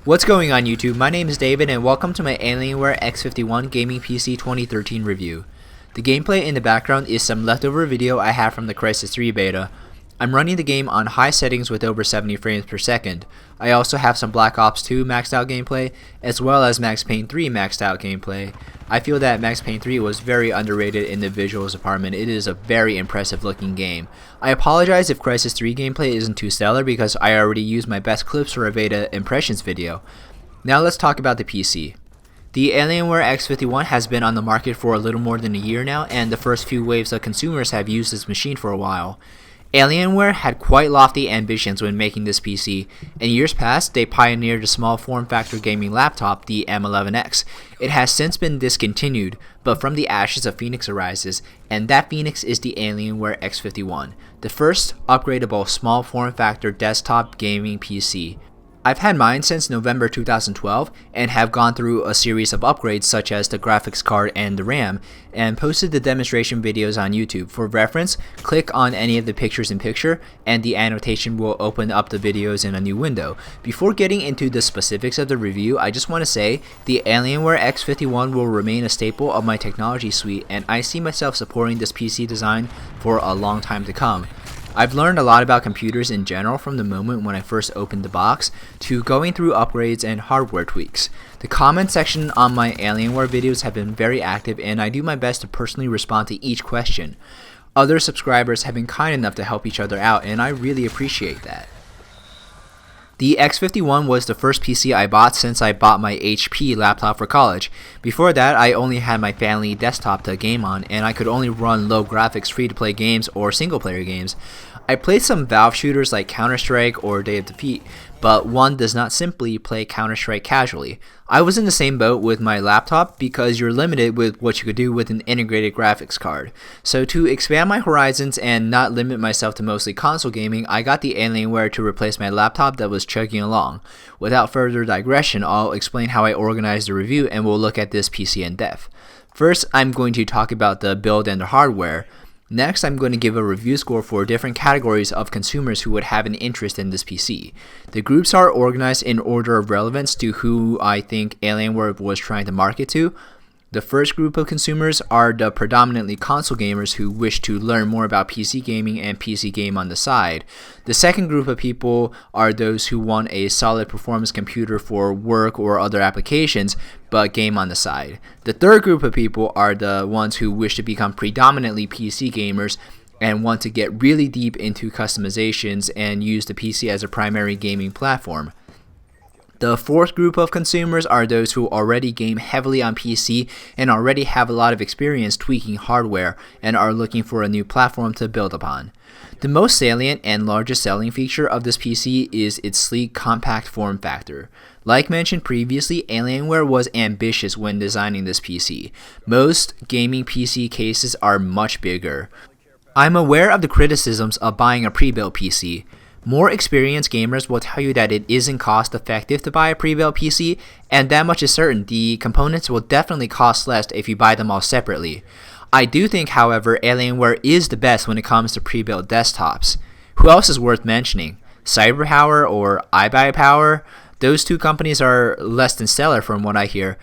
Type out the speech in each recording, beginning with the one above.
What's going on YouTube? My name is David and welcome to my Alienware X51 Gaming PC 2013 review. The gameplay in the background is some leftover video I have from the Crysis 3 beta. I'm running the game on high settings with over 70 frames per second. I also have some Black Ops 2 maxed out gameplay as well as Max Payne 3 maxed out gameplay. I feel that Max Payne 3 was very underrated in the visuals department. It is a very impressive looking game. I apologize if Crysis 3 gameplay isn't too stellar because I already used my best clips for a beta impressions video. Now let's talk about the PC. The Alienware X51 has been on the market for a little more than a year now, and the first few waves of consumers have used this machine for a while. Alienware had quite lofty ambitions when making this PC. In years past, they pioneered a small form factor gaming laptop, the M11X. It has since been discontinued, but from the ashes a phoenix arises, and that phoenix is the Alienware X51, the first upgradable small form factor desktop gaming PC. I've had mine since November 2012 and have gone through a series of upgrades such as the graphics card and the RAM, and posted the demonstration videos on YouTube. For reference, click on any of the pictures in picture and the annotation will open up the videos in a new window. Before getting into the specifics of the review, I just want to say the Alienware X51 will remain a staple of my technology suite, and I see myself supporting this PC design for a long time to come. I've learned a lot about computers in general from the moment when I first opened the box to going through upgrades and hardware tweaks. The comment section on my Alienware videos have been very active and I do my best to personally respond to each question. Other subscribers have been kind enough to help each other out and I really appreciate that. The X51 was the first PC I bought since I bought my HP laptop for college. Before that, I only had my family desktop to game on, and I could only run low graphics free-to-play games or single-player games. I played some Valve shooters like Counter-Strike or Day of Defeat, but one does not simply play Counter-Strike casually. I was in the same boat with my laptop because you're limited with what you could do with an integrated graphics card. So to expand my horizons and not limit myself to mostly console gaming, I got the Alienware to replace my laptop that was chugging along. Without further digression, I'll explain how I organized the review and we'll look at this PC in depth. First, I'm going to talk about the build and the hardware. Next, I'm going to give a review score for different categories of consumers who would have an interest in this PC. The groups are organized in order of relevance to who I think Alienware was trying to market to. The first group of consumers are the predominantly console gamers who wish to learn more about PC gaming and PC game on the side. The second group of people are those who want a solid performance computer for work or other applications, but game on the side. The third group of people are the ones who wish to become predominantly PC gamers and want to get really deep into customizations and use the PC as a primary gaming platform. The fourth group of consumers are those who already game heavily on PC and already have a lot of experience tweaking hardware and are looking for a new platform to build upon. The most salient and largest selling feature of this PC is its sleek, compact form factor. Like mentioned previously, Alienware was ambitious when designing this PC. Most gaming PC cases are much bigger. I'm aware of the criticisms of buying a pre-built PC. More experienced gamers will tell you that it isn't cost effective to buy a pre-built PC, and that much is certain. The components will definitely cost less if you buy them all separately. I do think, however, Alienware is the best when it comes to pre-built desktops. Who else is worth mentioning? CyberPower or iBuyPower? Those two companies are less than stellar from what I hear.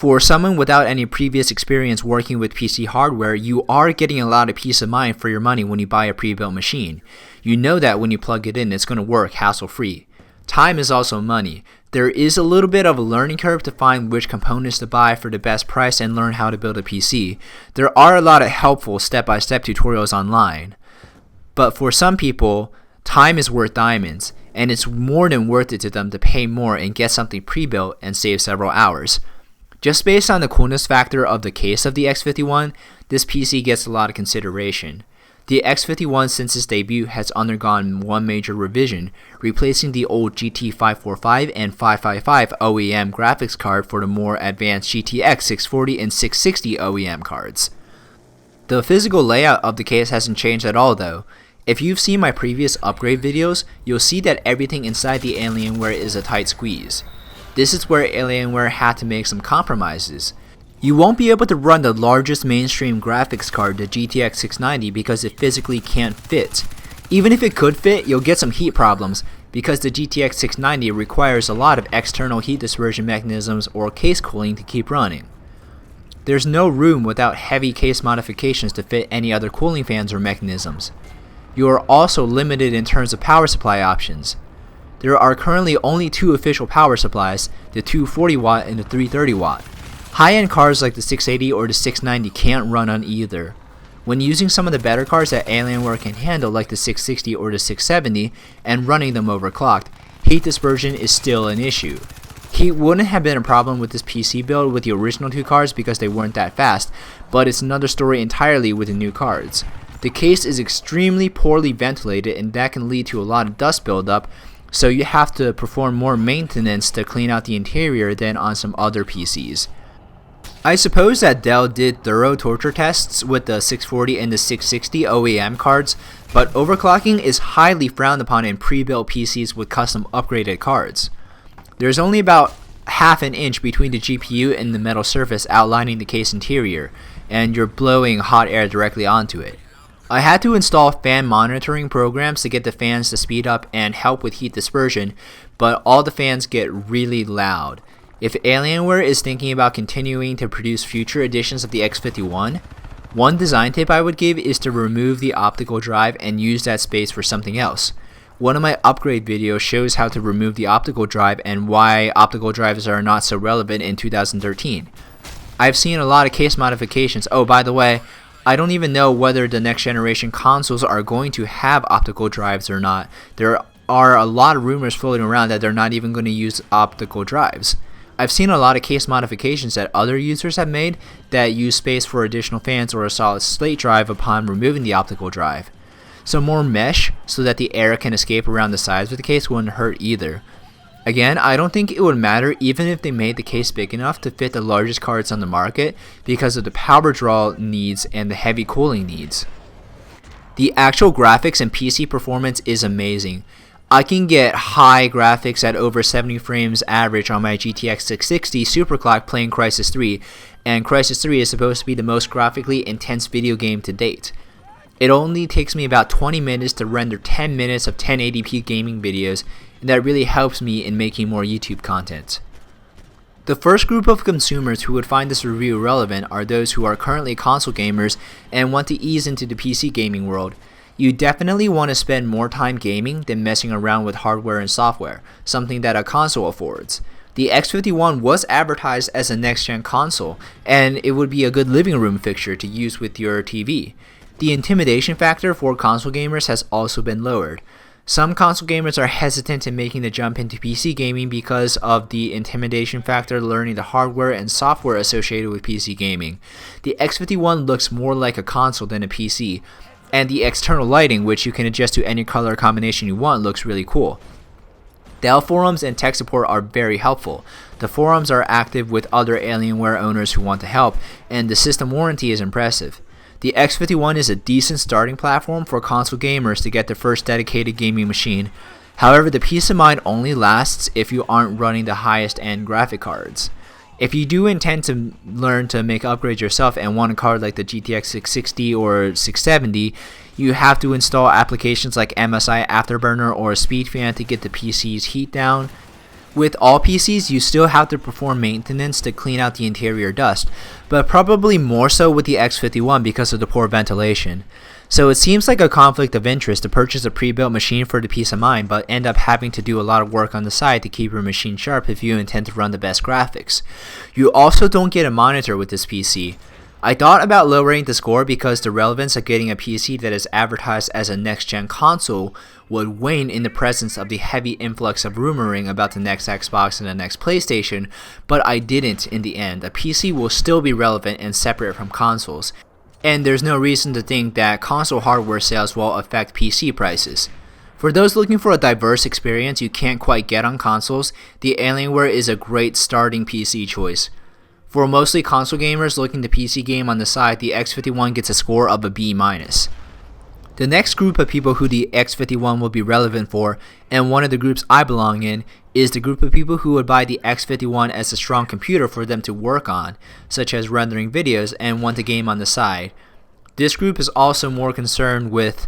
For someone without any previous experience working with PC hardware, you are getting a lot of peace of mind for your money when you buy a pre-built machine. You know that when you plug it in, it's going to work hassle-free. Time is also money. There is a little bit of a learning curve to find which components to buy for the best price and learn how to build a PC. There are a lot of helpful step-by-step tutorials online. But for some people, time is worth diamonds, and it's more than worth it to them to pay more and get something pre-built and save several hours. Just based on the coolness factor of the case of the X51, this PC gets a lot of consideration. The X51 since its debut has undergone one major revision, replacing the old GT545 and 555 OEM graphics card for the more advanced GTX 640 and 660 OEM cards. The physical layout of the case hasn't changed at all though. If you've seen my previous upgrade videos, you'll see that everything inside the Alienware is a tight squeeze. This is where Alienware had to make some compromises. You won't be able to run the largest mainstream graphics card, the GTX 690, because it physically can't fit. Even if it could fit, you'll get some heat problems. because the GTX 690 requires a lot of external heat dispersion mechanisms or case cooling to keep running. There's no room without heavy case modifications to fit any other cooling fans or mechanisms. You are also limited in terms of power supply options. There are currently only two official power supplies, the 240 watt and the 330 watt. High-end cards like the 680 or the 690 can't run on either. When using some of the better cards that Alienware can handle like the 660 or the 670 and running them overclocked, heat dispersion is still an issue. Heat wouldn't have been a problem with this PC build with the original two cards because they weren't that fast, but it's another story entirely with the new cards. The case is extremely poorly ventilated and that can lead to a lot of dust buildup, so you have to perform more maintenance to clean out the interior than on some other PCs. I suppose that Dell did thorough torture tests with the 640 and the 660 OEM cards, but overclocking is highly frowned upon in pre-built PCs with custom upgraded cards. There's only about half an inch between the GPU and the metal surface outlining the case interior, and you're blowing hot air directly onto it. I had to install fan monitoring programs to get the fans to speed up and help with heat dispersion, but all the fans get really loud. If Alienware is thinking about continuing to produce future editions of the X51, one design tip I would give is to remove the optical drive and use that space for something else. One of my upgrade videos shows how to remove the optical drive and why optical drives are not so relevant in 2013. I've seen a lot of case modifications. Oh, by the way, I don't even know whether the next generation consoles are going to have optical drives or not. There are a lot of rumors floating around that they're not even going to use optical drives. I've seen a lot of case modifications that other users have made that use space for additional fans or a solid state drive upon removing the optical drive. So more mesh so that the air can escape around the sides of the case wouldn't hurt either. Again, I don't think it would matter even if they made the case big enough to fit the largest cards on the market because of the power draw needs and the heavy cooling needs. The actual graphics and PC performance is amazing. I can get high graphics at over 70 frames average on my GTX 660 superclock playing Crysis 3, and Crysis 3 is supposed to be the most graphically intense video game to date. It only takes me about 20 minutes to render 10 minutes of 1080p gaming videos, and that really helps me in making more YouTube content. The first group of consumers who would find this review relevant are those who are currently console gamers and want to ease into the PC gaming world. You definitely want to spend more time gaming than messing around with hardware and software, something that a console affords. The X51 was advertised as a next-gen console, and it would be a good living room fixture to use with your TV. The intimidation factor for console gamers has also been lowered. Some console gamers are hesitant in making the jump into PC gaming because of the intimidation factor learning the hardware and software associated with PC gaming. The X51 looks more like a console than a PC, and the external lighting, which you can adjust to any color combination you want, looks really cool. Dell forums and tech support are very helpful. The forums are active with other Alienware owners who want to help, and the system warranty is impressive. The X51 is a decent starting platform for console gamers to get their first dedicated gaming machine. However, the peace of mind only lasts if you aren't running the highest end graphic cards. If you do intend to learn to make upgrades yourself and want a card like the GTX 660 or 670, you have to install applications like MSI Afterburner or SpeedFan to get the PC's heat down. With all PCs, you still have to perform maintenance to clean out the interior dust, but probably more so with the X51 because of the poor ventilation. So it seems like a conflict of interest to purchase a pre-built machine for the peace of mind, but end up having to do a lot of work on the side to keep your machine sharp if you intend to run the best graphics. You also don't get a monitor with this PC. I thought about lowering the score because the relevance of getting a PC that is advertised as a next-gen console would wane in the presence of the heavy influx of rumoring about the next Xbox and the next PlayStation, but I didn't in the end. A PC will still be relevant and separate from consoles, and there's no reason to think that console hardware sales will affect PC prices. For those looking for a diverse experience you can't quite get on consoles, the Alienware is a great starting PC choice. For mostly console gamers looking to PC game on the side, the X51 gets a score of a B-. The next group of people who the X51 will be relevant for, and one of the groups I belong in, is the group of people who would buy the X51 as a strong computer for them to work on, such as rendering videos, and want to game on the side. This group is also more concerned with,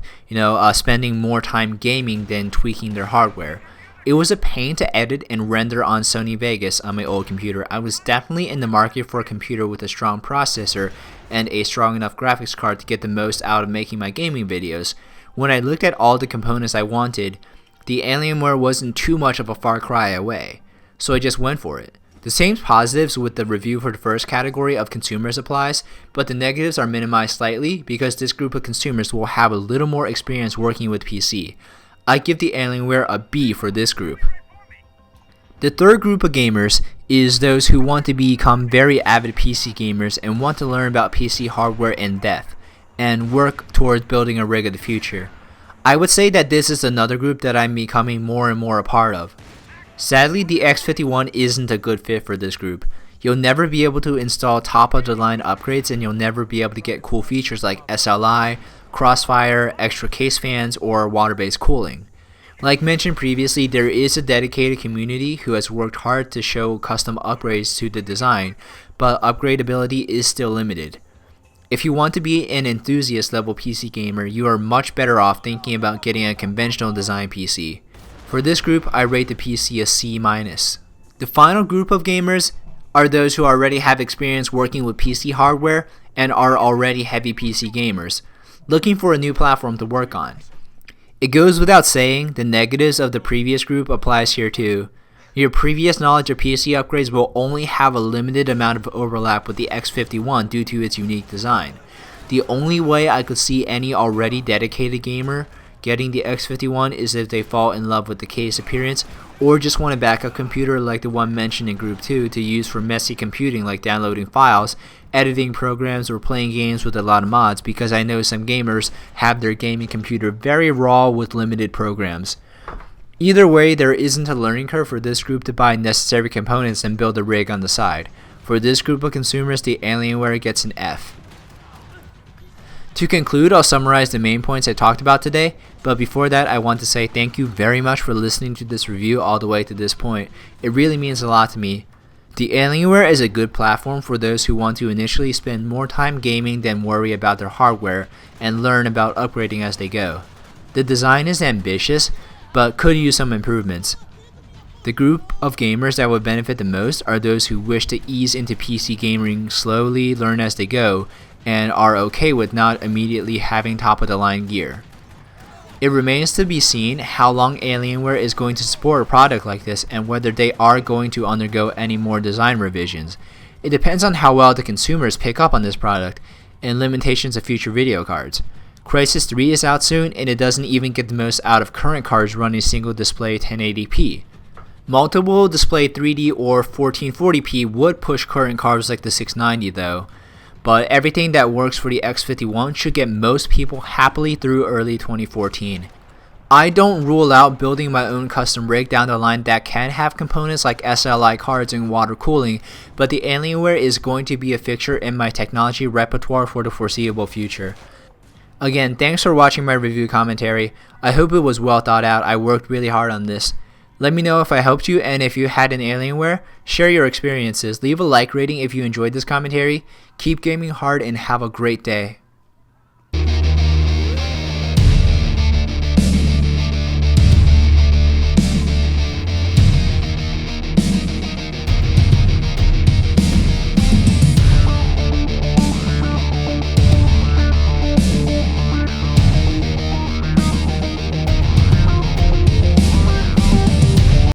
spending more time gaming than tweaking their hardware. It was a pain to edit and render on Sony Vegas on my old computer. I was definitely in the market for a computer with a strong processor and a strong enough graphics card to get the most out of making my gaming videos. When I looked at all the components I wanted, the Alienware wasn't too much of a far cry away, so I just went for it. The same positives with the review for the first category of consumers applies, but the negatives are minimized slightly because this group of consumers will have a little more experience working with PC. I give the Alienware a B for this group. The third group of gamers is those who want to become very avid PC gamers and want to learn about PC hardware in depth and work towards building a rig of the future. I would say that this is another group that I'm becoming more and more a part of. Sadly, the X51 isn't a good fit for this group. You'll never be able to install top-of-the-line upgrades, and you'll never be able to get cool features like SLI, crossfire, extra case fans, or water-based cooling. Like mentioned previously, there is a dedicated community who has worked hard to show custom upgrades to the design, but upgradability is still limited. If you want to be an enthusiast level PC gamer, you are much better off thinking about getting a conventional design PC. For this group, I rate the PC a C-. The final group of gamers are those who already have experience working with PC hardware and are already heavy PC gamers, looking for a new platform to work on. It goes without saying, the negatives of the previous group applies here too. Your previous knowledge of PC upgrades will only have a limited amount of overlap with the X51 due to its unique design. The only way I could see any already dedicated gamer getting the X51 is if they fall in love with the case appearance or just want a backup computer like the one mentioned in Group 2 to use for messy computing like downloading files, editing programs, or playing games with a lot of mods, because I know some gamers have their gaming computer very raw with limited programs. Either way, there isn't a learning curve for this group to buy necessary components and build a rig on the side. For this group of consumers, the Alienware gets an F. To conclude, I'll summarize the main points I talked about today, but before that I want to say thank you very much for listening to this review all the way to this point. It really means a lot to me. The Alienware is a good platform for those who want to initially spend more time gaming than worry about their hardware and learn about upgrading as they go. The design is ambitious, but could use some improvements. The group of gamers that would benefit the most are those who wish to ease into PC gaming slowly, learn as they go, and are okay with not immediately having top-of-the-line gear. It remains to be seen how long Alienware is going to support a product like this and whether they are going to undergo any more design revisions. It depends on how well the consumers pick up on this product and limitations of future video cards. Crysis 3 is out soon, and it doesn't even get the most out of current cards running single display 1080p. Multiple display 3D or 1440p would push current cards like the 690 though, but everything that works for the X51 should get most people happily through early 2014. I don't rule out building my own custom rig down the line that can have components like SLI cards and water cooling, but the Alienware is going to be a fixture in my technology repertoire for the foreseeable future. Again, thanks for watching my review commentary. I hope it was well thought out. I worked really hard on this. Let me know if I helped you, and if you had an Alienware, share your experiences. Leave a like rating if you enjoyed this commentary. Keep gaming hard and have a great day.